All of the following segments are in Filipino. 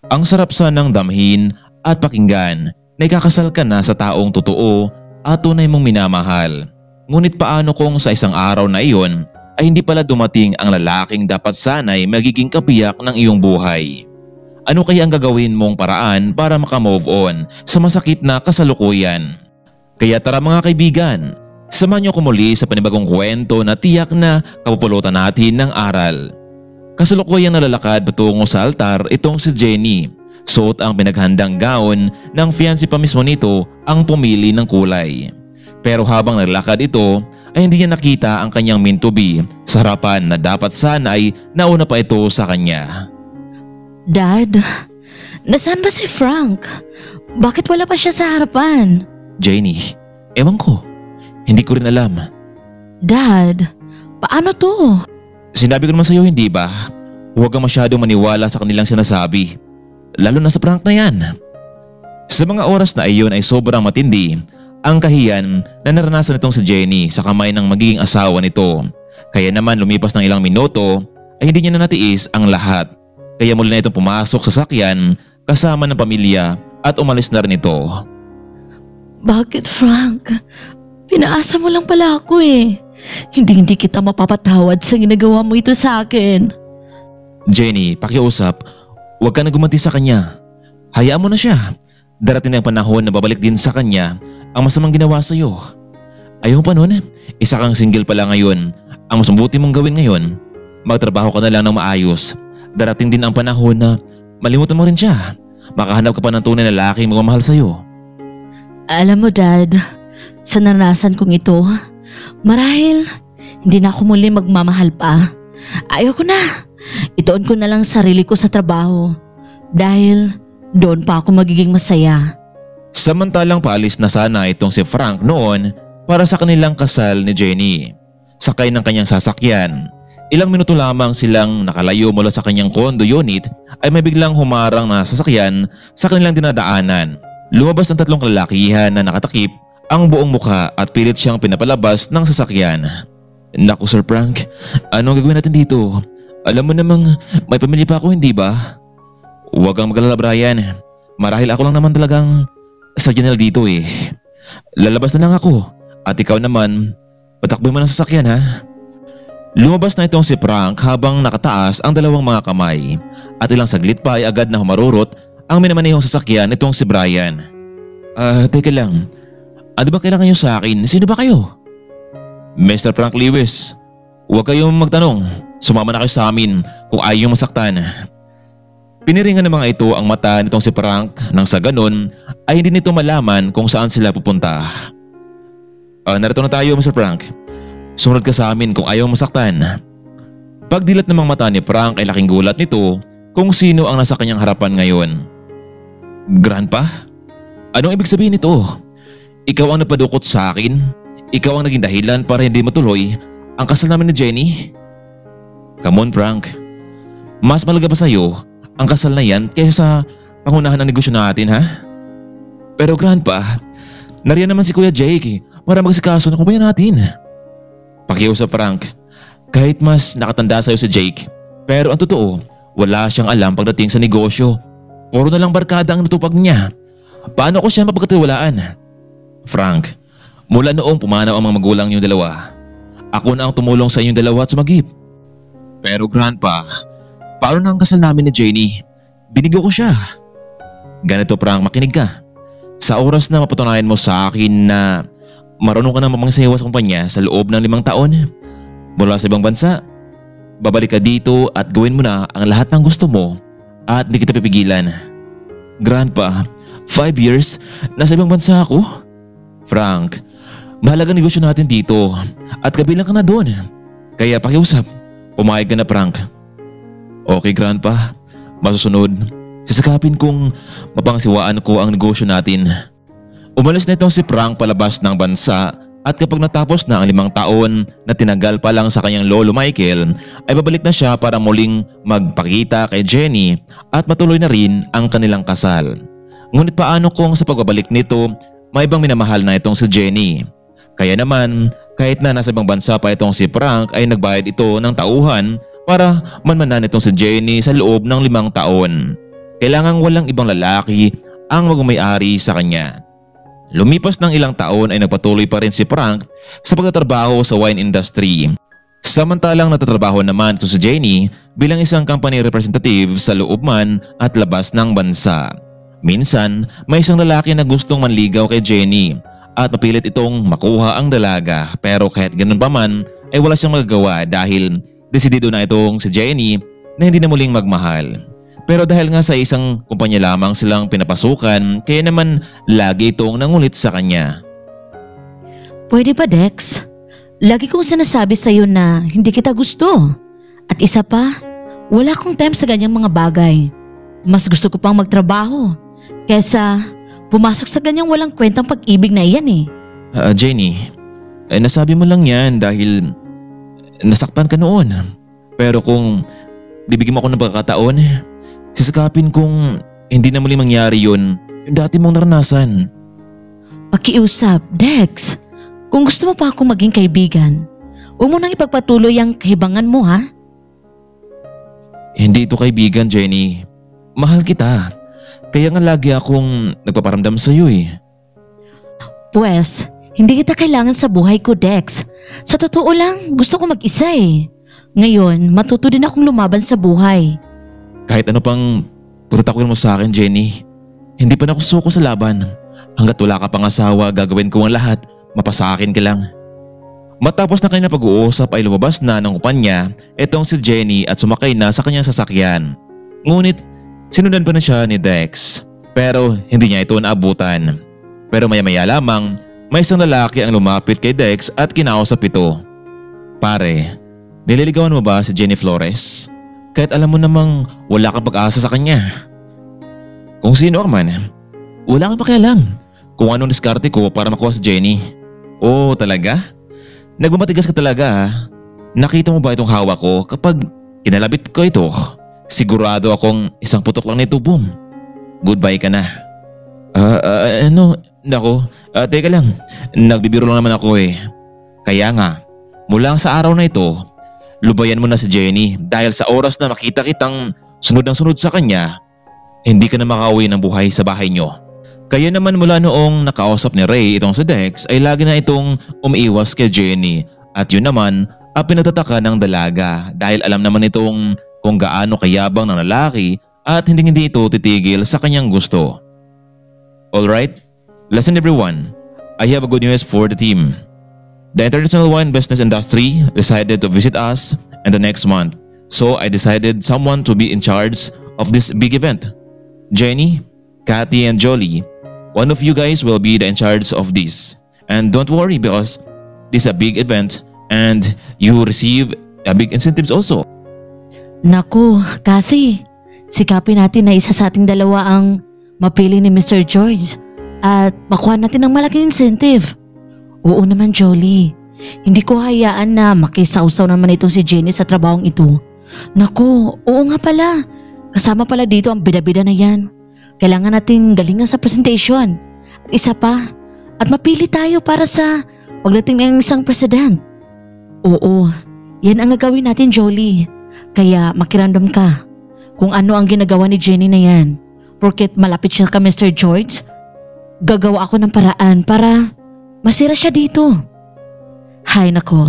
Ang sarap sanang damhin at pakinggan na ikakasal ka na sa taong totoo at tunay mong minamahal. Ngunit paano kung sa isang araw na iyon ay hindi pala dumating ang lalaking dapat sana'y magiging kapiyak ng iyong buhay? Ano kaya ang gagawin mong paraan para makamove on sa masakit na kasalukuyan? Kaya tara mga kaibigan, samahan niyo ko muli sa panibagong kwento na tiyak na kapupulutan natin ng aral. Kasalukuyang nalalakad patungo sa altar itong si Jenny. Suot ang pinaghandang gown ng fiancé pa mismo nito ang pumili ng kulay. Pero habang naglalakad ito ay hindi niya nakita ang kanyang meant to be sa harapan na dapat sana ay nauna pa ito sa kanya. Dad, nasaan ba si Frank? Bakit wala pa siya sa harapan? Jenny, ewan ko. Hindi ko rin alam. Dad, paano to? Sinabi ko naman sa'yo, hindi ba? Huwag kang masyadong maniwala sa kanilang sinasabi. Lalo na sa prank na yan. Sa mga oras na iyon ay sobrang matindi ang kahiyan na naranasan nitong si Jenny sa kamay ng magiging asawa nito. Kaya naman lumipas ng ilang minuto ay hindi niya na natiis ang lahat. Kaya muli na itong pumasok sa sakyan kasama ng pamilya at umalis na rin ito. Bakit, Frank? Pinaasa mo lang pala ako eh. Hindi kita mapapatawad sa ginagawa mo ito sa akin. Jenny, pakiusap, huwag ka na gumanti sa kanya. Hayaan mo na siya. Darating na ang panahon na babalik din sa kanya ang masamang ginawa sa iyo. Ayaw pa nun, isa kang single pala ngayon. Ang mas mabuti mong gawin ngayon, magtrabaho ka na lang ng maayos. Darating din ang panahon na malimutan mo rin siya. Makahanap ka pa ng tunay na lalaking magmamahal sa iyo. Alam mo, Dad, sa naranasan kong ito, marahil hindi na ako muli magmamahal pa. Ayoko na. Ituon ko na lang sarili ko sa trabaho dahil doon pa ako magiging masaya. Samantalang paalis na sana itong si Frank noon para sa kanilang kasal ni Jenny. Sakay ng kanyang sasakyan. Ilang minuto lamang silang nakalayo mula sa kanyang condo unit ay may biglang humarang na sasakyan sa kanilang dinadaanan. Lumabas ng tatlong kalalakihan na nakatakip ang buong mukha at pilit siyang pinapalabas ng sasakyan. Naku Sir Frank, anong gagawin natin dito? Alam mo namang may pamilya pa ako, hindi ba? Huwag kang mag-alala, Brian. Marahil ako lang naman talagang sadyanal dito eh. Lalabas na lang ako at ikaw naman, patakboy mo ng sasakyan ha. Lumabas na itong si Frank habang nakataas ang dalawang mga kamay at ilang saglit pa ay agad na humarurot ang minamanehong sasakyan nitong si Brian. Teka lang. Ano ba kailangan niyo sa akin? Sino ba kayo? Mr. Frank Lewis, huwag kayong magtanong. Sumama na kayo sa amin kung ayaw yung masaktan. Piniringan ng mga ito ang mata nitong si Frank nang sa ganun ay hindi nito malaman kung saan sila pupunta. Narito na tayo, Mr. Frank. Sumunod ka sa amin kung ayaw masaktan. Pagdilat ng mga mata ni Frank ay laking gulat nito kung sino ang nasa kanyang harapan ngayon. Grandpa? Anong ibig sabihin nito? Ikaw ang napadukot sa akin? Ikaw ang naging dahilan para hindi matuloy ang kasal namin ni Jenny? Come on Frank. Mas malaga ba sa'yo ang kasal na yan kaysa sa pangunahan ng negosyo natin ha? Pero Grandpa, nariyan naman si Kuya Jake para magsikaso ng kumpanya natin. Pakiusap Frank, kahit mas nakatanda sa'yo si Jake, pero ang totoo, wala siyang alam pagdating sa negosyo. Puro na lang barkada ang natupag niya. Paano ko siya mapagkatiwalaan? Frank, mula noong pumanaw ang mga magulang niyong dalawa, ako na ang tumulong sa inyong dalawa at sumagip. Pero Grandpa, paano na ang kasal namin ni Jenny? Binigyan ko siya. Ganito Frank, makinig ka. Sa oras na mapatunayan mo sa akin na marunong ka na mamangsayaw sa kumpanya sa loob ng 5 taon mula sa ibang bansa, babalik ka dito at gawin mo na ang lahat ng gusto mo at hindi kita pipigilan. Grandpa, 5 years, nasa ibang bansa ako? Frank, mahalagang negosyo natin dito at kabilang ka na doon. Kaya pakiusap, pumayag ka na Frank. Okay Grandpa, masusunod, sisakapin kong mapangasiwaan ko ang negosyo natin. Umalis na itong si Frank palabas ng bansa at kapag natapos na ang 5 taon na tinagal pa lang sa kanyang lolo Michael ay babalik na siya para muling magpakita kay Jenny at matuloy na rin ang kanilang kasal. Ngunit paano kung sa pagbabalik nito may ibang minamahal na itong si Jenny? Kaya naman kahit na nasa ibang bansa pa itong si Frank ay nagbayad ito ng tauhan para manmanan itong si Jenny sa loob ng 5 taon. kailangang walang ibang lalaki ang magmay-ari sa kanya. Lumipas ng ilang taon ay nagpatuloy pa rin si Frank sa pagtatrabaho sa wine industry. Samantalang natatrabaho naman ito si Jenny bilang isang company representative sa loob man at labas ng bansa. Minsan, may isang lalaki na gustong manligaw kay Jenny at mapilit itong makuha ang dalaga, pero kahit ganun pa man ay wala siyang magagawa dahil desidido na itong si Jenny na hindi na muling magmahal. Pero dahil nga sa isang kumpanya lamang silang pinapasukan, kaya naman lagi itong nangulit sa kanya. Pwede ba, Dex? Lagi kong sinasabi sa'yo na hindi kita gusto. At isa pa, wala akong time sa ganyang mga bagay. Mas gusto ko pang magtrabaho kesa pumasok sa ganyang walang kwentang pag-ibig na iyan eh. Jenny, nasabi mo lang yan dahil nasaktan ka noon. Pero kung bibigyan mo ako ng pagkakataon, sisakapin kong hindi na muli mangyari yun yung dati mong naranasan. Pakiusap, Dex. Kung gusto mo pa akong maging kaibigan, huwag mo nang ipagpatuloy ang kahibangan mo, ha? Hindi ito kaibigan, Jenny. Mahal kita. Kaya nga lagi akong nagpaparamdam sa iyo eh. Pwes, hindi kita kailangan sa buhay ko, Dex. Sa totoo lang, gusto ko mag-isa eh. Ngayon, matuto din akong lumaban sa buhay. Kahit ano pang pagtatakwil mo sa akin, Jenny, hindi pa na ako suko sa laban. Hanggat wala ka pang asawa, gagawin ko ang lahat, mapasa akin ka lang. Matapos na kayo na pag-uusap ay lumabas na ng kumpanya itong si Jenny at sumakay na sa kanyang sasakyan. Ngunit sinundan pa na siya ni Dex, pero hindi niya ito naabutan. Pero maya-maya lamang, may isang lalaki ang lumapit kay Dex at kinausap ito. Pare, nililigawan mo ba si Jenny Flores? Kahit alam mo namang wala kang pag-asa sa kanya. Kung sino ka man, wala kang pakialam kung anong diskarte ko para makuha si Jenny. Oh, talaga? Nagmamatigas ka talaga ha? Nakita mo ba itong hawak ko kapag kinalabit ko ito? Sigurado akong isang putok lang nito, boom. Goodbye ka na. Nako, teka lang. Nagbibiro lang naman ako eh. Kaya nga, mula sa araw na ito, lubayan mo na si Jenny dahil sa oras na makita kitang sunod ang sunod sa kanya, hindi ka na makauwi ng buhay sa bahay nyo. Kaya naman mula noong nakausap ni Ray itong si Dex ay lagi na itong umiiwas kay Jenny at yun naman ang pinagtataka ng dalaga dahil alam naman itong kung gaano kayabang ng lalaki at hindi ito titigil sa kanyang gusto. Alright, listen everyone, I have a good news for the team. The international wine business industry decided to visit us in the next month, so I decided someone to be in charge of this big event. Jenny, Kathy, and Jolie, one of you guys will be in charge of this. And don't worry because this is a big event and you receive a big incentives also. Naku, Kathy, sikapin natin na isa sa ating dalawa ang mapili ni Mr. George at makuha natin ng malaking incentive. Oo naman, Jolie. Hindi ko hayaan na makisawsaw naman ito si Jenny sa trabahong ito. Naku, oo nga pala. Kasama pala dito ang bida-bida na yan. Kailangan natin galingan sa presentation. At isa pa, at mapili tayo para sa pagdating ng isang president. Oo, yan ang gagawin natin, Jolie. Kaya makiramdam ka kung ano ang ginagawa ni Jenny na yan. Porket malapit siya ka Mr. George, gagawa ako ng paraan para masira siya dito. Hay nako,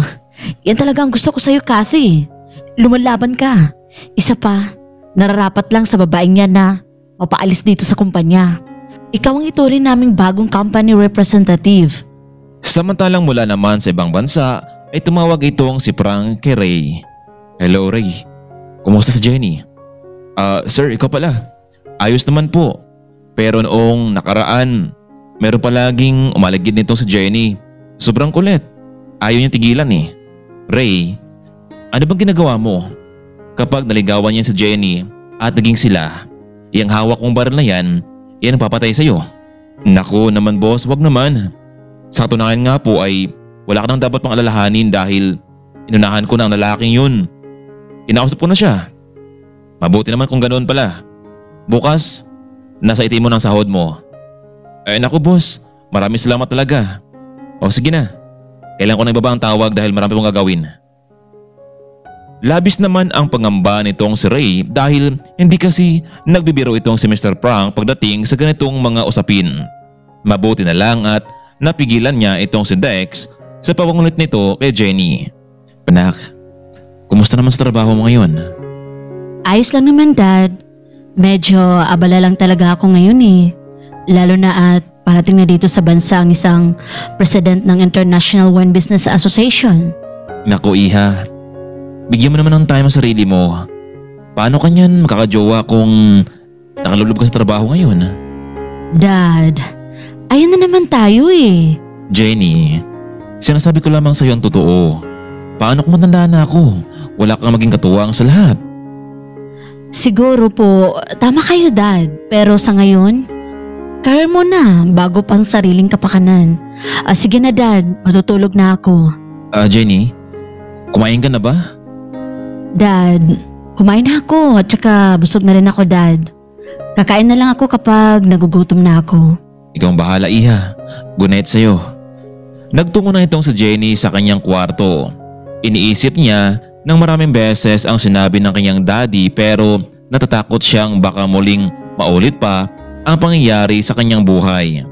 yan talaga ang gusto ko sa'yo, Kathy. Lumalaban ka. Isa pa, nararapat lang sa babaeng yan na mapaalis dito sa kumpanya. Ikaw ang ituring naming bagong company representative. Samantalang mula naman sa ibang bansa ay tumawag itong si Frank kay Ray. Hello Ray, kumusta si Jenny? Sir, ikaw pala. Ayos naman po. Pero noong nakaraan, meron palaging umaligid nitong si Jenny. Sobrang kulit. Ayaw niya tigilan eh. Ray, ano bang ginagawa mo? Kapag naligawan niya si Jenny at naging sila, yung hawak mong baril na yan ang papatay sa'yo. Naku naman boss, wag naman. Sa katunayan nga po ay wala ka nang dapat pang alalahanin dahil inunahan ko na ang lalaking yun. Kinausap ko na siya. Mabuti naman kung ganoon pala. Bukas, nasa itim mo ng sahod mo. Naku boss, maraming salamat talaga. O sige na, kailan ko na ibaba ang tawag dahil marami pong gagawin. Labis naman ang pangamba nitong si Ray dahil hindi kasi nagbibiro itong si Mr. Frank pagdating sa ganitong mga usapin. Mabuti na lang at napigilan niya itong si Dex sa pawangulit nito kay Jenny. Anak, kumusta naman sa trabaho mo ngayon? Ayos lang naman, Dad. Medyo abala lang talaga ako ngayon eh. Lalo na at parating na dito sa bansa ang isang president ng International Wine Business Association. Naku Iha, bigyan mo naman ng time ang sarili mo. Paano kanyan makakajowa kung nakalulub ka sa trabaho ngayon? Dad, ayan na naman tayo eh. Jenny, sinasabi ko lamang sa iyo ang totoo. Paano kung matanda na ako? Wala kang maging katuwang sa lahat. Siguro po, tama kayo, Dad. Pero sa ngayon, career mo na bago pang sariling kapakanan. Sige na, Dad, matutulog na ako. Jenny, kumain ka na ba? Dad, kumain na ako at saka busog na rin ako, Dad. Kakain na lang ako kapag nagugutom na ako. Ikaw ang bahala, Iha. Good night sa'yo. Nagtungo na itong si Jenny sa kanyang kwarto. Iniisip niya ng maraming beses ang sinabi ng kanyang daddy pero natatakot siyang baka muling maulit pa ang pangyayari sa kanyang buhay.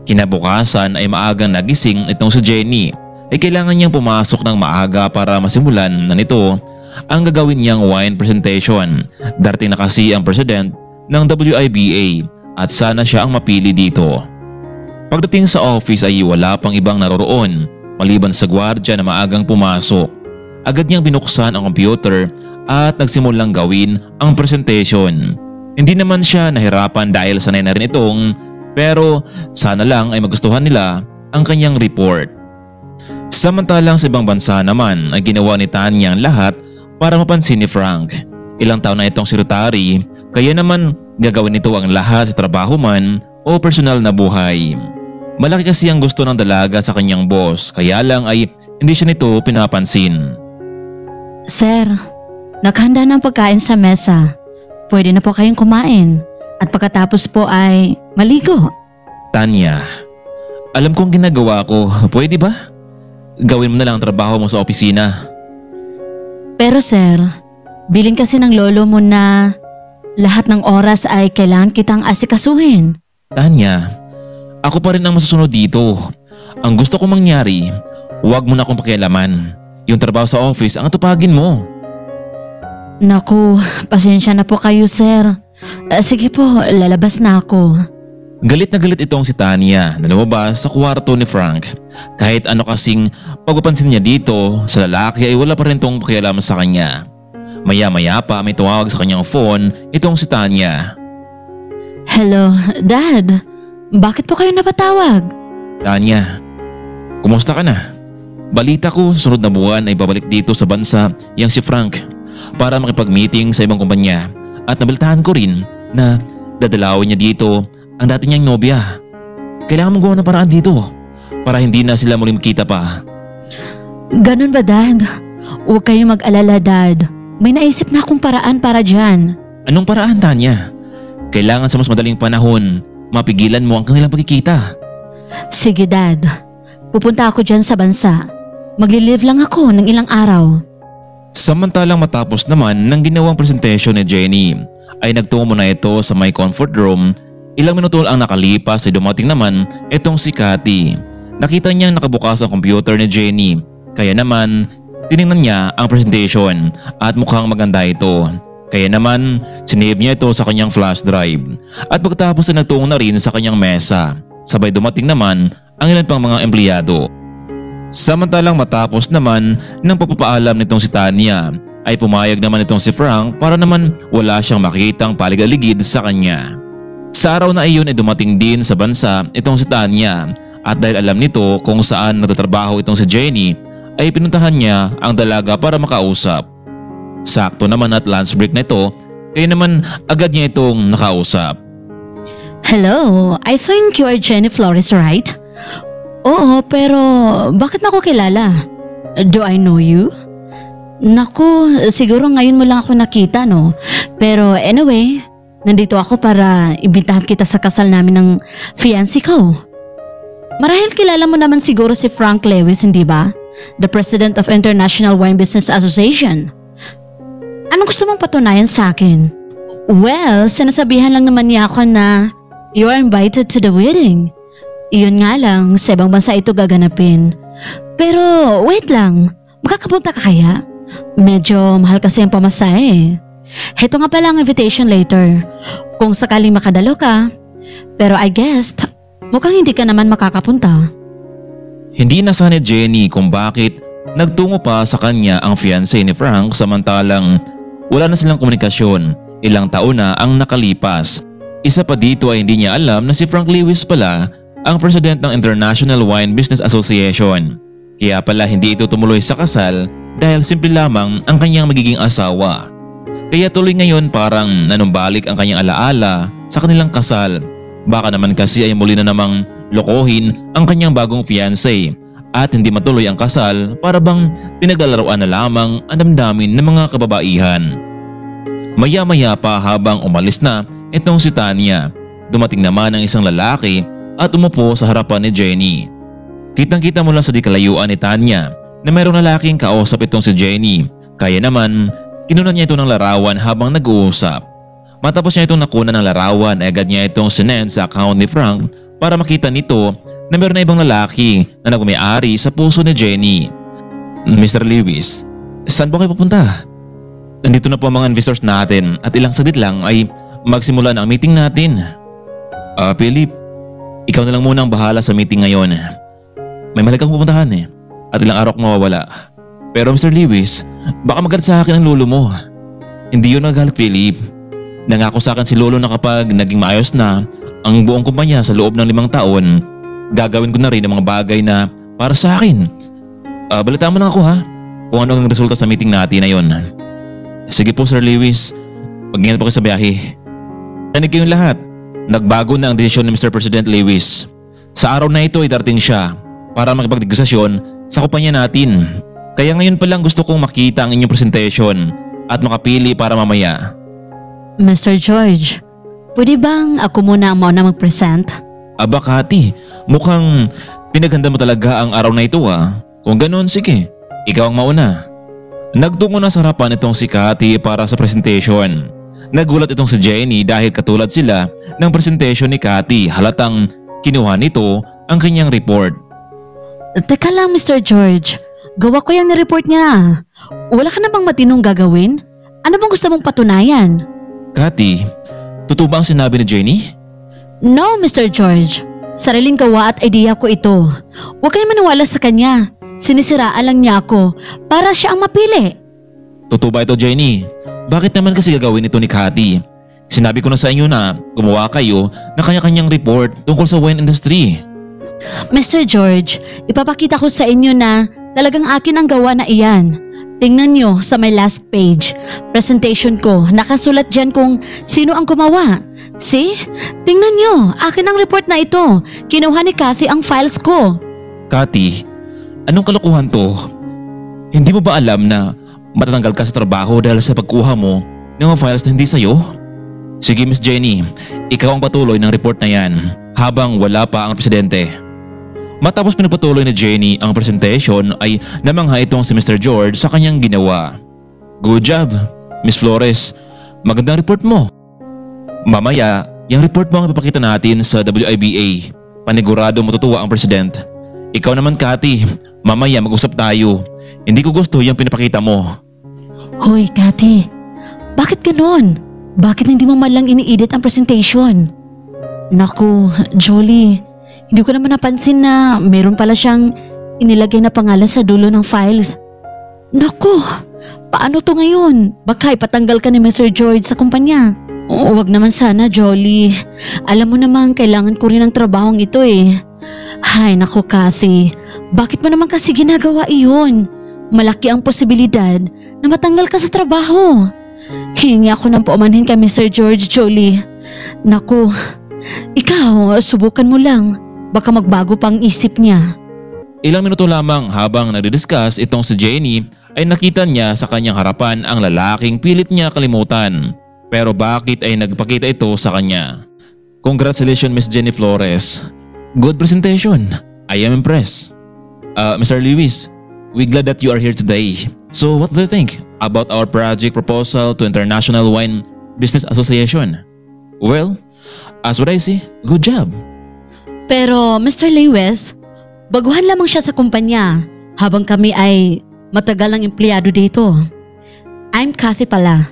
Kinabukasan ay maagang nagising itong si Jenny ay kailangan niyang pumasok ng maaga para masimulan na nito ang gagawin niyang wine presentation. Darating na kasi ang president ng WIBA at sana siya ang mapili dito. Pagdating sa office ay wala pang ibang naroroon maliban sa gwardiya na maagang pumasok. Agad niyang binuksan ang computer at nagsimulang gawin ang presentation. Hindi naman siya nahirapan dahil sanay na rin itong pero sana lang ay magustuhan nila ang kanyang report. Samantalang sa ibang bansa naman ay ginawa ni Tanya ang lahat para mapansin ni Frank. Ilang taon na itong sekretary kaya naman gagawin nito ang lahat sa trabaho man o personal na buhay. Malaki kasi ang gusto ng dalaga sa kanyang boss kaya lang ay hindi siya nito pinapansin. Sir, naghanda ng pagkain sa mesa. Pwede na po kayong kumain at pagkatapos po ay maligo. Tanya, alam kong ginagawa ko, pwede ba? Gawin mo na lang ang trabaho mo sa opisina. Pero sir, bilin kasi ng lolo mo na lahat ng oras ay kailangan kitang asikasuhin. Tanya, ako pa rin ang masusunod dito. Ang gusto kong mangyari, huwag mo na akong pakialaman. Yung trabaho sa office ang atupagin mo. Naku, pasensya na po kayo, sir. Sige po, lalabas na ako. Galit na galit itong si Tanya na lumabas sa kwarto ni Frank. Kahit ano kasing pagpapansin niya dito sa lalaki ay wala pa rin itong pakialam sa kanya. Maya-maya pa may tumawag sa kanyang phone itong si Tanya. Hello, Dad. Bakit po kayo napatawag? Tanya, kumusta ka na? Balita ko sa sunod na buwan ay babalik dito sa bansa yang si Frank para makipag-meeting sa ibang kumpanya at nabalitahan ko rin na dadalawin niya dito ang dati niyang nobya. Kailangan mong gawa ng paraan dito para hindi na sila muling makita pa. Ganun ba, Dad? Huwag kayong mag-alala, Dad. May naisip na akong paraan para dyan. Anong paraan, Tanya? Kailangan sa mas madaling panahon mapigilan mo ang kanilang pagkikita. Sige, Dad. Pupunta ako dyan sa bansa. Magli-live lang ako ng ilang araw. Samantalang matapos naman ng ginawang presentation ni Jenny ay nagtungo muna ito sa my comfort room. Ilang minuto ang nakalipas ay dumating naman itong si Cathy. Nakita niyang nakabukas ang computer ni Jenny kaya naman tinignan niya ang presentation at mukhang maganda ito. Kaya naman sinave niya ito sa kanyang flash drive at pagkatapos ay nagtungo na rin sa kanyang mesa. Sabay dumating naman ang ilan pang mga empleyado. Samantalang matapos naman ng pagpapaalam nitong si Tanya ay pumayag naman itong si Frank para naman wala siyang makitang paligaligid sa kanya. Sa araw na iyon ay dumating din sa bansa itong si Tanya at dahil alam nito kung saan nagtatrabaho itong si Jenny ay pinuntahan niya ang dalaga para makausap. Sakto naman at lunch break na ito kaya naman agad niya itong nakausap. Hello, I think you are Jenny Flores, right? Oo, pero bakit na ako kilala? Do I know you? Naku, siguro ngayon mo lang ako nakita, no? Pero anyway, nandito ako para imbitahan kita sa kasal namin ng fiancé ko. Marahil kilala mo naman siguro si Frank Lewis, hindi ba? The President of International Wine Business Association. Anong gusto mong patunayan sa akin? Well, sinasabihan lang naman niya ako na you are invited to the wedding. Iyon nga lang, sa ibang bansa ito gaganapin. Pero wait lang, makakapunta ka kaya? Medyo mahal kasi ang pamasahe. Heto nga pala ang invitation later, kung sakaling makadalo ka. Pero I guess, mukhang hindi ka naman makakapunta. Hindi nasanay Jenny kung bakit nagtungo pa sa kanya ang fiancé ni Frank samantalang wala na silang komunikasyon. Ilang taon na ang nakalipas. Isa pa dito ay hindi niya alam na si Frank Lewis pala ang president ng International Wine Business Association. Kaya pala hindi ito tumuloy sa kasal dahil simple lamang ang kanyang magiging asawa. Kaya tuloy ngayon parang nanumbalik ang kanyang alaala sa kanilang kasal. Baka naman kasi ay muli na namang lokohin ang kanyang bagong fiancé at hindi matuloy ang kasal para bang pinaglalaroan na lamang ang damdamin ng mga kababaihan. Maya-maya pa habang umalis na itong si Tanya, dumating naman ang isang lalaki at umupo sa harapan ni Jenny. Kitang-kita mula sa di kalayuan ni Tanya na mayroong lalaking kausap itong si Jenny. Kaya naman, kinunan niya ito ng larawan habang nag-uusap. Matapos niya itong nakunan ng larawan ay agad niya itong sinend sa account ni Frank para makita nito na mayroon na ibang lalaki na nagmay-ari sa puso ni Jenny. Mr. Lewis, saan po kayo pupunta? Nandito na po ang mga investors natin at ilang saglit lang ay magsimula na ang meeting natin. Philip, ikaw na lang muna ang bahala sa meeting ngayon. May mahalagang pupuntahan at ilang araw kong mawawala. Pero Mr. Lewis, baka magalit sa akin ang lolo mo. Hindi yun nagalit, Philip. Nangako sa akin si lolo na kapag naging maayos na ang buong kumpanya sa loob ng 5 taon, gagawin ko na rin ang mga bagay na para sa akin. Balitaan mo lang ako ha kung ano ang resulta sa meeting natin na yun. Sige po Sir Lewis, mag-ingat po kayo sa biyahe. Tanig kayong lahat, nagbago na ang desisyon ni Mr. President Lewis. Sa araw na ito ay darating siya para makipagdiskusyon sa kumpanya natin. Kaya ngayon pa lang gusto kong makita ang inyong presentation at makapili para mamaya. Mr. George, pwede bang ako muna ang mauna mag-present? Aba Kati, mukhang pinaghanda mo talaga ang araw na ito Kung ganoon, sige, ikaw ang mauna. Nagtungo na sa harapan itong si Kati para sa presentation. Nagulat itong si Jenny dahil katulad sila ng presentation ni Kati, halatang kinuha nito ang kanyang report. Teka lang Mr. George, gawa ko yung ni-report niya. Wala ka na bang matinong gagawin? Ano bang gusto mong patunayan? Kati, totoo ba ang sinabi ni Jenny? No Mr. George, sariling gawa at idea ko ito. Huwag kayong maniwala sa kanya. Sinisiraan lang niya ako para siya ang mapili. Totoo ba ito Jenny? Bakit naman kasi gagawin ito ni Kati? Sinabi ko na sa inyo na gumawa kayo ng kanya-kanyang report tungkol sa wine industry. Mr. George, ipapakita ko sa inyo na talagang akin ang gawa na iyan. Tingnan nyo sa my last page. Presentation ko, nakasulat dyan kung sino ang gumawa. See? Tingnan nyo, akin ang report na ito. Kinuha ni Kathy ang files ko. Kati, anong kalokohan to? Hindi mo ba alam na matatanggal ka sa trabaho dahil sa pagkuha mo ng mga files na hindi sa'yo? Sige Miss Jenny, ikaw ang patuloy ng report na yan habang wala pa ang presidente. Matapos pinagpatuloy ni Jenny ang presentation ay namangha itong si Mr. George sa kanyang ginawa. Good job, Miss Flores. Magandang report mo. Mamaya, yung report mo ang ipapakita natin sa WIBA. Panigurado matutuwa ang president. Ikaw naman Kati, mamaya mag-usap tayo. Hindi ko gusto yung pinapakita mo. Hoy Kathy, bakit ganon? Bakit hindi mo man lang ini-edit ang presentation? Naku, Jolie, hindi ko naman napansin na meron pala siyang inilagay na pangalan sa dulo ng files. Naku, paano to ngayon? Baka ipatanggal ka ni Mr. George sa kumpanya. Oo, wag naman sana Jolie. Alam mo naman kailangan ko rin ang trabahong ito eh. Ay naku Kathy, bakit mo naman kasi ginagawa iyon? Malaki ang posibilidad na matanggal ka sa trabaho. Hingi ako ng paumanhin kay Mr. George, Jolie. Naku, ikaw subukan mo lang. Baka magbago pang isip niya. Ilang minuto lamang habang nagdidiscuss itong si Jenny ay nakita niya sa kanyang harapan ang lalaking pilit niya kalimutan. Pero bakit ay nagpakita ito sa kanya? Congratulations Miss Jenny Flores. Good presentation. I am impressed. Mr. Lewis, we're glad that you are here today. So what do you think about our project proposal to International Wine Business Association? Well, as what I see, good job. Pero Mr. Lewis, baguhan lamang siya sa kumpanya habang kami ay matagal ng empleyado dito. I'm Kathy pala.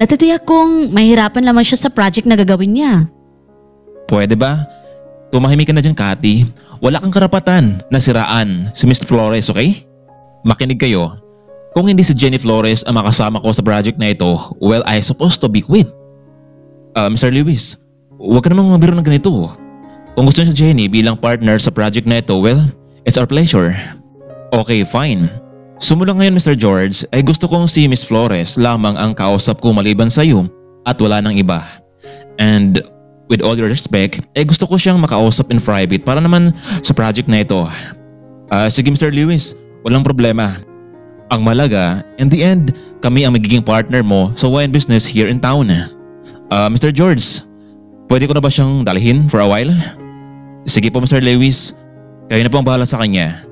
Natitiyak kong mahirapan lamang siya sa project na gagawin niya. Pwede ba? Tumahimik ka na dyan, Cathy. Wala kang karapatan na siraan si Mr. Flores, okay? Makinig kayo. Kung hindi si Jenny Flores ang makasama ko sa project na ito, well, I supposed to be quit. Mr. Lewis, huwag ka namang mabiro ng ganito. Kung gusto niyo si Jenny bilang partner sa project na ito, well, it's our pleasure. Okay, fine. Sumula ngayon, Mr. George, ay gusto kong si Miss Flores lamang ang kausap ko maliban sa iyo at wala nang iba. And with all your respect, ay gusto ko siyang makausap in private para naman sa project na ito. Sige Mr. Lewis, walang problema. Ang malaga, in the end, kami ang magiging partner mo sa wine business here in town. Mr. George, pwede ko na ba siyang dalhin for a while? Sige po Mr. Lewis, kayo na po ang bahala sa kanya.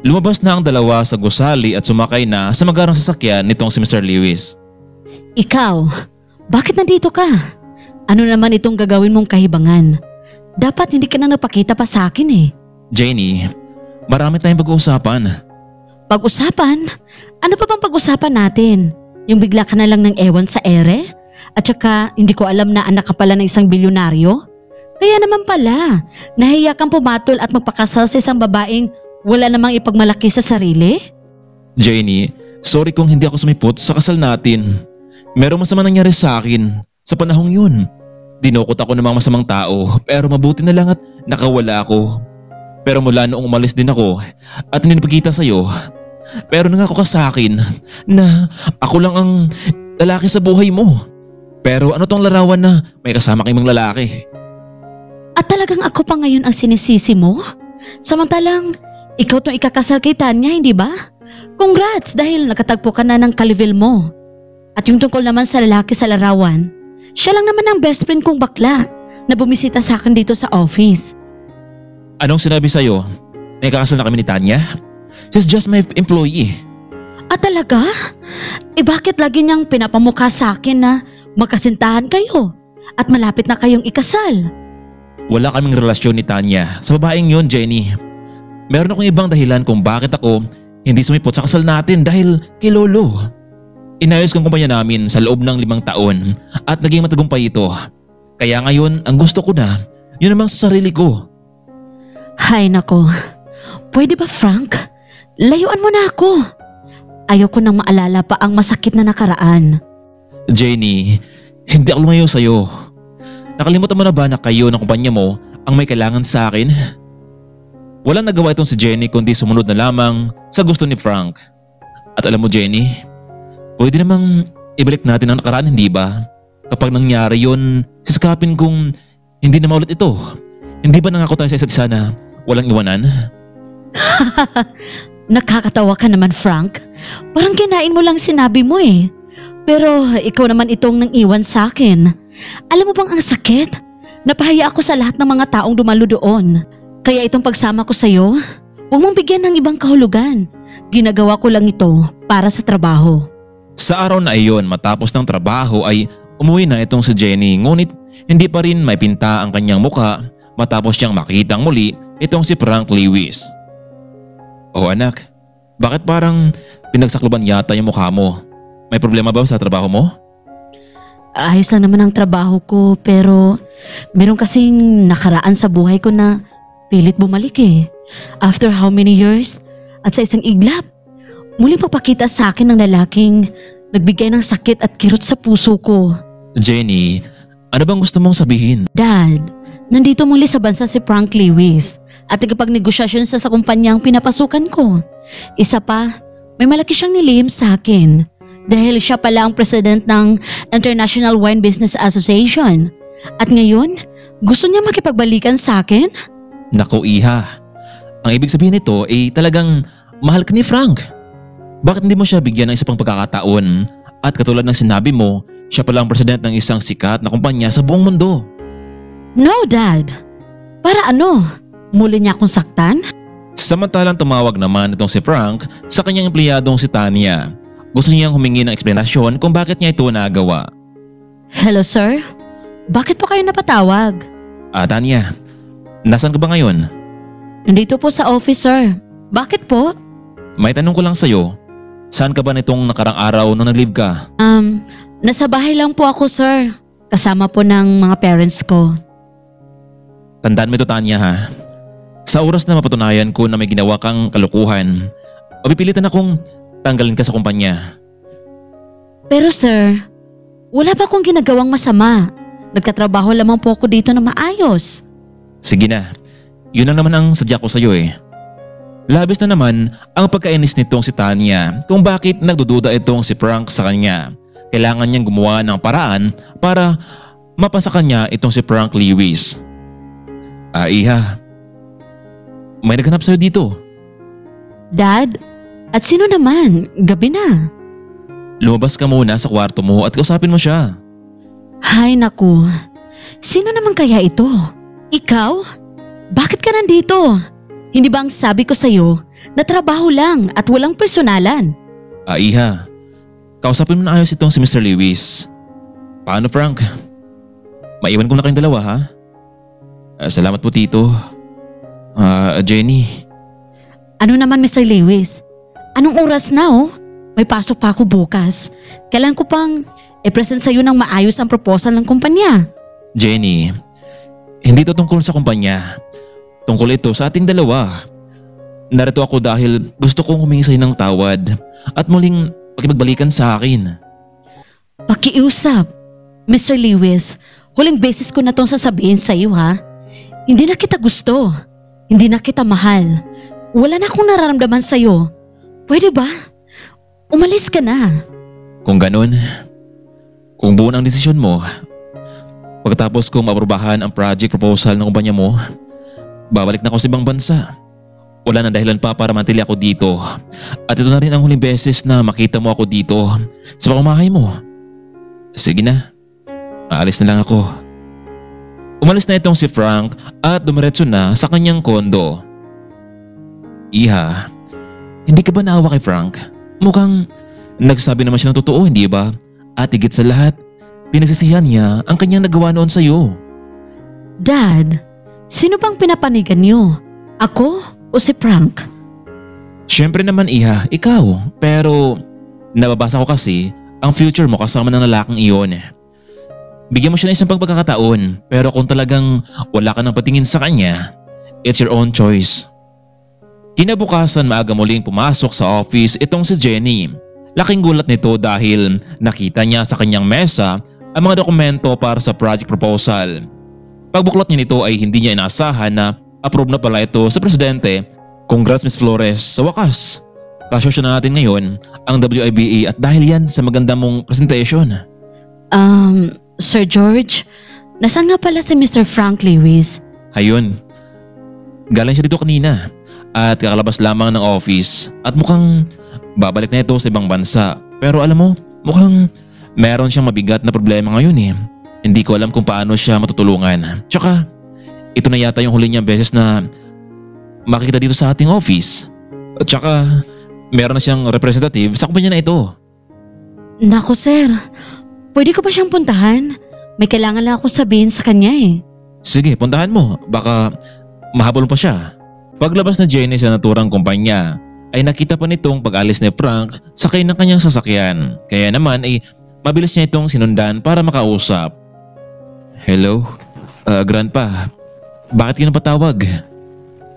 Lumabas na ang dalawa sa gusali at sumakay na sa magarang sasakyan nitong si Mr. Lewis. Ikaw, bakit nandito ka? Ano naman itong gagawin mong kahibangan? Dapat hindi ka na napakita pa sa akin eh. Jenny, marami tayong pag-uusapan. Pag-usapan? Ano pa bang pag-usapan natin? Yung bigla ka na lang ng ewan sa ere? At saka hindi ko alam na anak ka pala ng isang bilyonaryo? Kaya naman pala, nahiya kang pumatol at magpakasal sa isang babaeng wala namang ipagmalaki sa sarili? Jenny, sorry kung hindi ako sumipot sa kasal natin. Merong masama nangyari sa akin sa panahong yun. Dinukot ako ng mga masamang tao pero mabuti na lang at nakawala ako. Pero mula noong umalis din ako at hindi napagkita sa'yo, pero nangako ka sa akin na ako lang ang lalaki sa buhay mo. Pero ano tong larawan na may kasama kang ibang lalaki? At talagang ako pa ngayon ang sinisisi mo? Samantalang ikaw tong ikakasal kay Tanya, hindi ba? Congrats dahil nakatagpo ka na ng kalivil mo. At yung tungkol naman sa lalaki sa larawan, siya lang naman ang best friend kong bakla na bumisita sa akin dito sa office. Anong sinabi sa'yo? Nakakasal na kami ni Tanya? She's just my employee. At talaga? Bakit lagi niyang pinapamukha sa akin na magkasintahan kayo at malapit na kayong ikasal? Wala kaming relasyon ni Tanya sa babaeng yun, Jenny. Meron akong ibang dahilan kung bakit ako hindi sumipot sa kasal natin dahil kay Lolo. Inayos kong kumpanya namin sa loob ng 5 taon at naging matagumpay ito. Kaya ngayon, ang gusto ko na, yun namang sa sarili ko. Hay nako, pwede ba Frank? Layuan mo na ako. Ayoko nang maalala pa ang masakit na nakaraan. Jenny, hindi ako lumayo sa'yo. Nakalimutan mo na ba na kayo ng kumpanya mo ang may kailangan sa akin? Walang nagawa itong si Jenny kundi sumunod na lamang sa gusto ni Frank. At alam mo Jenny, pwede namang ibalik natin ang nakaraan, hindi ba? Kapag nangyari yun, sisikapin kong hindi na maulit ito. Hindi ba nangako tayo sa isa't isa na walang iwanan? Nakakatawa ka naman Frank. Parang kinain mo lang sinabi mo eh. Pero ikaw naman itong nang iwan sa akin. Alam mo bang ang sakit? Napahiya ako sa lahat ng mga taong dumalo doon. Kaya itong pagsama ko sa'yo, huwag mong bigyan ng ibang kahulugan. Ginagawa ko lang ito para sa trabaho. Sa araw na iyon matapos ng trabaho ay umuwi na itong si Jenny, ngunit hindi pa rin may pinta ang kanyang muka matapos siyang makitang muli itong si Frank Lewis. Oh anak, bakit parang pinagsakluban yata yung mukha mo? May problema ba sa trabaho mo? Ayos na naman ang trabaho ko pero meron kasing nakaraan sa buhay ko na pilit bumalik eh. After how many years at sa isang iglap, muling papakita sa akin ng lalaking nagbigay ng sakit at kirot sa puso ko. Jenny, ano bang gusto mong sabihin? Dad, nandito muli sa bansa si Frank Lewis at nagpag-negosyasyon sa kumpanyang pinapasukan ko. Isa pa, may malaki siyang nilihim sa akin dahil siya pala ang president ng International Wine Business Association. At ngayon, gusto niya makipagbalikan sa akin? Naku iha, ang ibig sabihin nito ay talagang mahal ka ni Frank. Bakit hindi mo siya bigyan ng isa pang pagkakataon? At katulad ng sinabi mo, siya pala ang president ng isang sikat na kumpanya sa buong mundo. No, Dad. Para ano? Muli niya akong saktan? Samantalang tumawag naman itong si Frank sa kanyang empleyadong si Tanya. Gusto niyang humingi ng eksplanasyon kung bakit niya ito nagawa. Hello sir, bakit po kayo napatawag? Tanya, nasaan ka ba ngayon? Nandito po sa office sir. Bakit po? May tanong ko lang sa'yo. Saan ka ba nitong nakarang araw nung nag-leave ka? Nasa bahay lang po ako sir. Kasama po ng mga parents ko. Tandaan mo ito Tanya ha. Sa oras na mapatunayan ko na may ginawa kang kalukuhan, mapipilitan akong tanggalin ka sa kumpanya. Pero sir, wala pa akong ginagawang masama. Nagkatrabaho lamang po ako dito na maayos. Sige na, yun lang naman ang sadya ko sa'yo eh. Labis na naman ang pagkainis nitong si Tanya kung bakit nagdududa itong si Frank sa kanya. Kailangan niyang gumawa ng paraan para mapasa kanya itong si Frank Lewis. Iha, may naghanap sa'yo dito. Dad, at sino naman? Gabi na. Lumabas ka muna sa kwarto mo at kausapin mo siya. Hay naku, sino naman kaya ito? Ikaw? Bakit ka nandito? Hindi ba ang sabi ko sa'yo na trabaho lang at walang personalan? Iha, kausapin mo na ayos itong si Mr. Lewis. Paano Frank? Maiwan ko na kayong dalawa ha? Salamat po Tito. Jenny. Ano naman Mr. Lewis? Anong oras na oh? May pasok pa ako bukas. Kailan ko pang i-present sa'yo ng maayos ang proposal ng kumpanya. Jenny, hindi ito tungkol sa kumpanya. Tungkol ito sa ating dalawa. Narito ako dahil gusto kong humingi sa'yo ng tawad at muling pakipagbalikan sa akin. Pakiusap. Mr. Lewis, huling beses ko na itong sasabihin sa'yo ha. Hindi na kita gusto. Hindi na kita mahal. Wala na akong nararamdaman sa'yo. Pwede ba? Umalis ka na. Kung ganun, kung buo ang desisyon mo, pagkatapos kong maaprubahan ang project proposal ng kumpanya mo, babalik na ako sa ibang bansa. Wala na dahilan pa para manatili ako dito. At ito na rin ang huling beses na makita mo ako dito sa pamamahay mo. Sige na, aalis na lang ako. Umalis na itong si Frank at dumiretso na sa kanyang kondo. Iha, hindi ka ba naawa kay Frank? Mukhang nagsabi naman siya ng totoo, hindi ba? At higit sa lahat, pinagsisihan niya ang kanyang nagawa noon sa iyo. Dad, sino bang pinapanigan niyo? Ako o si Frank? Siyempre naman Iha, ikaw. Pero nababasa ko kasi ang future mo kasama ng lalaking iyon. Bigyan mo siya ng isang pagkakataon, pero kung talagang wala ka nang patingin sa kanya, it's your own choice. Kinabukasan maaga muling pumasok sa office itong si Jenny. Laking gulat nito dahil nakita niya sa kanyang mesa ang mga dokumento para sa project proposal. Pagbuklot niya nito ay hindi niya inaasahan na approve na pala ito sa presidente. Congrats Ms. Flores, sa wakas. Kasosyo na natin ngayon ang WIBA at dahil yan sa maganda mong presentation. Sir George, nasaan nga pala si Mr. Frank Lewis? Ayun, galing siya dito kanina at kakalabas lamang ng office at mukhang babalik na ito sa ibang bansa. Pero alam mo, mukhang meron siyang mabigat na problema ngayon eh. Hindi ko alam kung paano siya matutulungan. Tsaka, ito na yata yung huli niyang beses na makikita dito sa ating office. At tsaka, meron na siyang representative sa kumpanya na ito. Nako sir, pwede ko ba siyang puntahan? May kailangan lang ako sabihin sa kanya eh. Sige, puntahan mo. Baka mahabol pa siya. Paglabas na Jenny sa naturang kumpanya, ay nakita pa nitong pag-alis ni Frank sakay ng kanyang sasakyan. Kaya naman ay mabilis niya itong sinundan para makausap. Hello? Grandpa, bakit ka napatawag?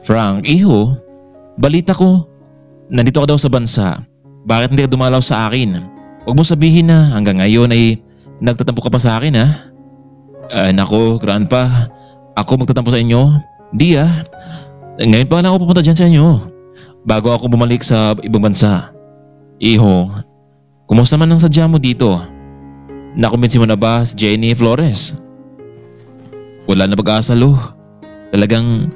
Frank, iho, balita ko, nandito ka daw sa bansa. Bakit hindi ka dumalaw sa akin? Huwag mo sabihin na hanggang ngayon ay nagtatampo ka pa sa akin ha? Nako, Grandpa, ako magtatampo sa inyo? Di ngayon pa lang ako pupunta dyan sa inyo bago ako bumalik sa ibang bansa. Iho, kumusta man ang sadya mo dito? Nakumbinsi mo na ba si Jenny Flores? Wala na pag-asa lo. Talagang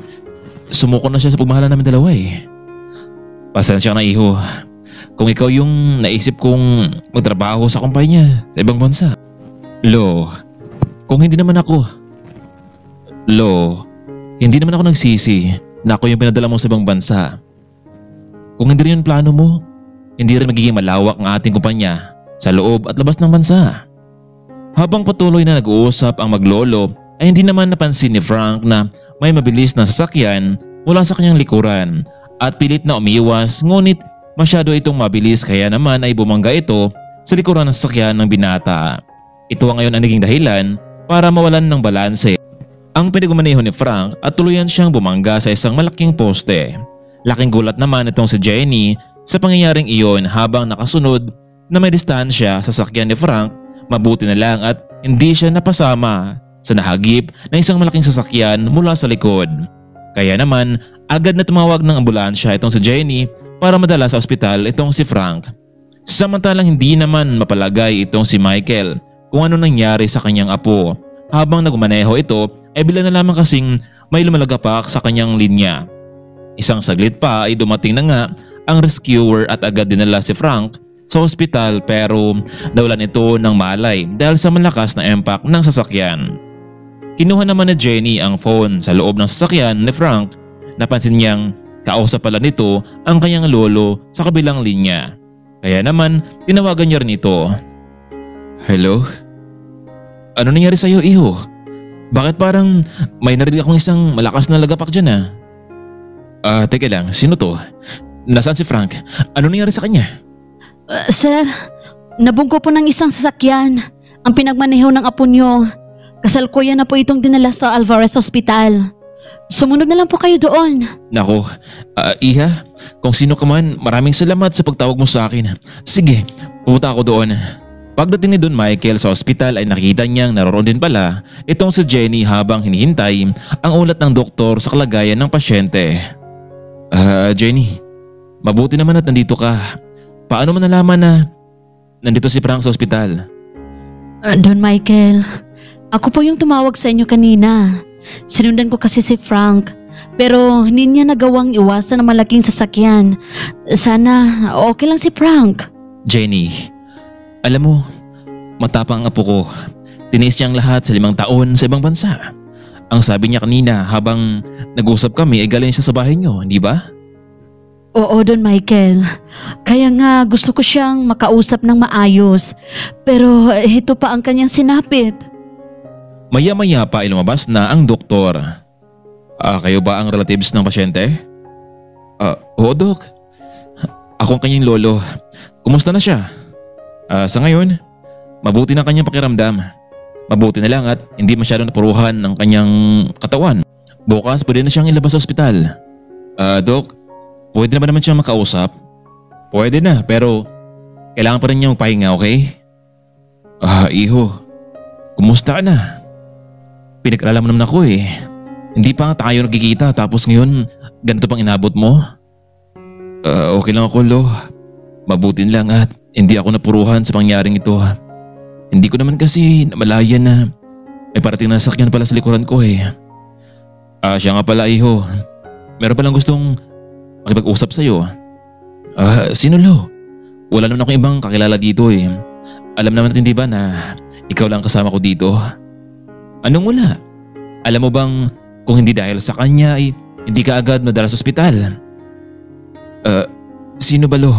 sumuko na siya sa pagmahalan namin dalawa eh. Pasensya na iho. Kung ikaw yung naisip kong magtrabaho sa kumpanya sa ibang bansa. Lo, kung hindi naman ako. Lo, hindi naman ako nagsisi. na ako yung pinadala mo sa ibang bansa. Kung hindi rin yung plano mo, hindi rin magiging malawak ang ating kumpanya sa loob at labas ng bansa. Habang patuloy na nag-uusap ang maglolo ay hindi naman napansin ni Frank na may mabilis na sasakyan mula sa kanyang likuran at pilit na umiwas, ngunit masyado itong mabilis kaya naman ay bumangga ito sa likuran ng sasakyan ng binata. Ito ang ngayon ang naging dahilan para mawalan ng balanse ang pinagmaneho ni Frank at tuluyan siyang bumangga sa isang malaking poste. Laking gulat naman itong si Jenny sa pangyayaring iyon habang nakasunod na may distansya sa sasakyan ni Frank. Mabuti na lang at hindi siya napasama sa nahagip ng isang malaking sasakyan mula sa likod. Kaya naman agad na tumawag ng ambulansya itong si Jenny para madala sa ospital itong si Frank. Samantalang hindi naman mapalagay itong si Michael kung ano nangyari sa kanyang apo. Habang nagmaneho ito ay bigla na lamang kasing may lumalagapak sa kanyang linya. Isang saglit pa ay dumating na nga ang rescuer at agad dinala si Frank sa ospital, pero nawalan ito ng malay dahil sa malakas na impact ng sasakyan. Kinuha naman ni Jenny ang phone sa loob ng sasakyan ni Frank. Napansin niyang kausap pala nito ang kanyang lolo sa kabilang linya. Kaya naman tinawagan niya rin ito. Hello? Ano nangyari sa'yo, iho? Bakit parang may narinig akong isang malakas na lagapak dyan teka lang, sino to? Nasaan si Frank? Ano nangyari sa kanya? Sir, nabunggo po ng isang sasakyan ang pinagmaneho ng apo nyo. Kasalukuyan na po itong dinala sa Alvarez Hospital. Sumunod na lang po kayo doon. Nako, iha, kung sino ka man, maraming salamat sa pagtawag mo sa akin. Sige, pupunta ako doon. Pagdating ni Don Michael sa ospital ay nakita niyang naroon din pala itong si Jenny habang hinihintay ang ulat ng doktor sa kalagayan ng pasyente. Jenny, mabuti naman at nandito ka. Paano mo nalaman na nandito si Frank sa ospital? Don Michael, ako po yung tumawag sa inyo kanina. Sinundan ko kasi si Frank, pero hindi niya nagawang iwasan ng malaking sasakyan. Sana okay lang si Frank. Jenny, alam mo, matapang ang apo ko. Tinis niyang lahat sa 5 taon sa ibang bansa. Ang sabi niya kanina habang nag-usap kami ay galing siya sa bahay niyo, hindi ba? Oo, Don Michael. Kaya nga gusto ko siyang makausap ng maayos. Pero ito pa ang kanyang sinapit. Maya-maya pa ay lumabas na ang doktor. Kayo ba ang relatives ng pasyente? Oo, Dok. Ako ang kanyang lolo. Kumusta na siya? Sa ngayon, mabuti na kanyang pakiramdam. Mabuti na lang at hindi masyadong napuruhan ng kanyang katawan. Bukas pwede na siyang ilabas sa ospital. Dok, pwede naman siyang makausap? Pwede na, pero kailangan pa rin niya magpahinga, okay? Iho, kumusta ka na? Pinag-alala mo naman ako eh. Hindi pa nga tayo nagkikita tapos ngayon ganito pang inabot mo? Okay lang ako, Lo. Mabuti lang at hindi ako napuruhan sa pangyaring ito. Hindi ko naman kasi namalayan na may parating na sasakyan pala sa likuran ko eh. Siya nga pala, iho. Meron palang gustong makipag-usap sa'yo. Sino, Lo? Wala naman akong ibang kakilala dito eh. Alam naman natin, di ba, na ikaw lang kasama ko dito? Anong wala? Alam mo bang kung hindi dahil sa kanya ay hindi ka agad madala sa ospital? Sino ba, Lo?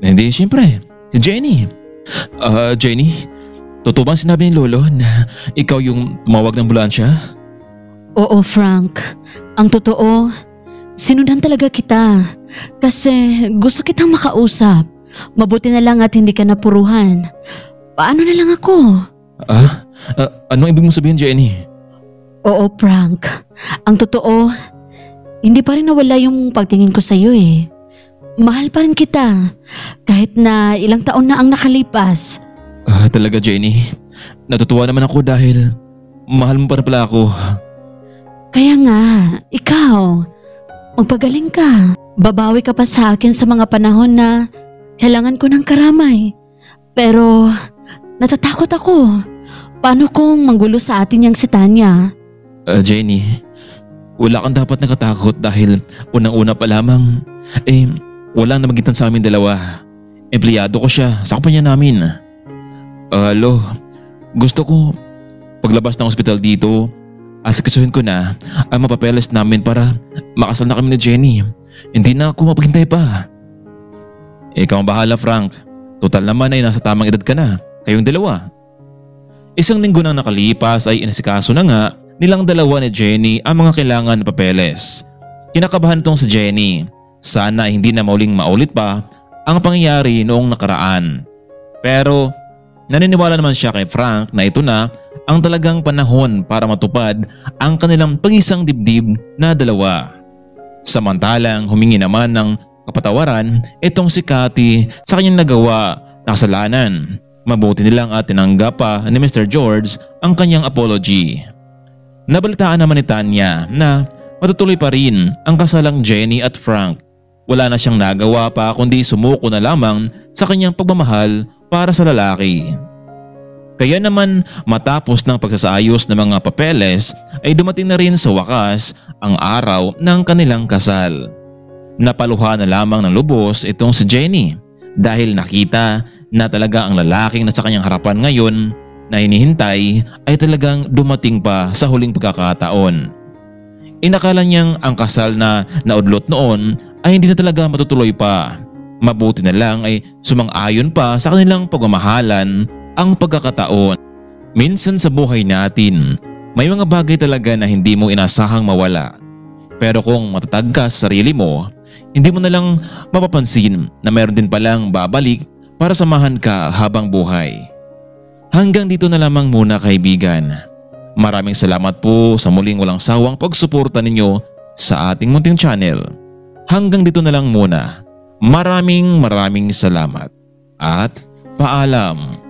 Hindi, siyempre, si Jenny. Jenny, totoo bang sinabi ni Lolo na ikaw yung tumawag ng ambulansya? Oo, Frank. Ang totoo, sinundan talaga kita kasi gusto kitang makausap. Mabuti na lang at hindi ka napuruhan. Paano na lang ako? Anong ibig mong sabihin, Jenny? Oo, Frank. Ang totoo, hindi pa rin nawala yung pagtingin ko sa'yo eh. Mahal pa rin kita kahit na ilang taon na ang nakalipas. Talaga, Jenny. Natutuwa naman ako dahil mahal mo pa pala ako. Kaya nga, ikaw, magpagaling ka. Babawi ka pa sa akin sa mga panahon na kailangan ko ng karamay. Pero natatakot ako. Paano kung manggulo sa atin yung si Tanya? Jenny, wala kang dapat nakatakot dahil unang-una pa lamang, walang namagitan sa amin dalawa. Empleyado ko siya sa kumpanya namin. Lo, gusto ko paglabas ng ospital dito asikasuhin ko na ang mapapeles namin para makasal na kami ni Jenny. Hindi na ako mapaghintay pa. Ikaw ang bahala, Frank. Total naman ay nasa tamang edad ka na, kayong dalawa. Isang linggo nang nakalipas ay inasikaso na nga nilang dalawa ni Jenny ang mga kailangan na papeles. Kinakabahan itong si Jenny. Sana hindi na mauling maulit pa ang pangyayari noong nakaraan. Pero naniniwala naman siya kay Frank na ito na ang talagang panahon para matupad ang kanilang pag-isang dibdib na dalawa. Samantalang humingi naman ng kapatawaran itong si Cathy sa kanyang nagawa na kasalanan. Mabuti nilang at tinanggap pa ni Mr. George ang kanyang apology. Nabalitaan naman ni Tanya na matutuloy pa rin ang kasalang Jenny at Frank. Wala na siyang nagawa pa kundi sumuko na lamang sa kanyang pagmamahal para sa lalaki. Kaya naman matapos ng pagsasaayos ng mga papeles ay dumating na rin sa wakas ang araw ng kanilang kasal. Napaluha na lamang ng lubos itong si Jenny dahil nakita na talaga ang lalaking nasa kanyang harapan ngayon na hinihintay ay talagang dumating pa sa huling pagkakataon. Inakala niyang ang kasal na naudlot noon ay hindi na talaga matutuloy pa. Mabuti na lang ay sumang-ayon pa sa kanilang pagmamahalan ang pagkakataon. Minsan sa buhay natin, may mga bagay talaga na hindi mo inasahang mawala. Pero kung matatag ka sa sarili mo, hindi mo na lang mapapansin na mayroon din palang babalik para samahan ka habang buhay. Hanggang dito na lamang muna, kaibigan. Maraming salamat po sa muling walang sawang pagsuporta ninyo sa ating munting channel. Hanggang dito na lang muna. Maraming salamat at paalam.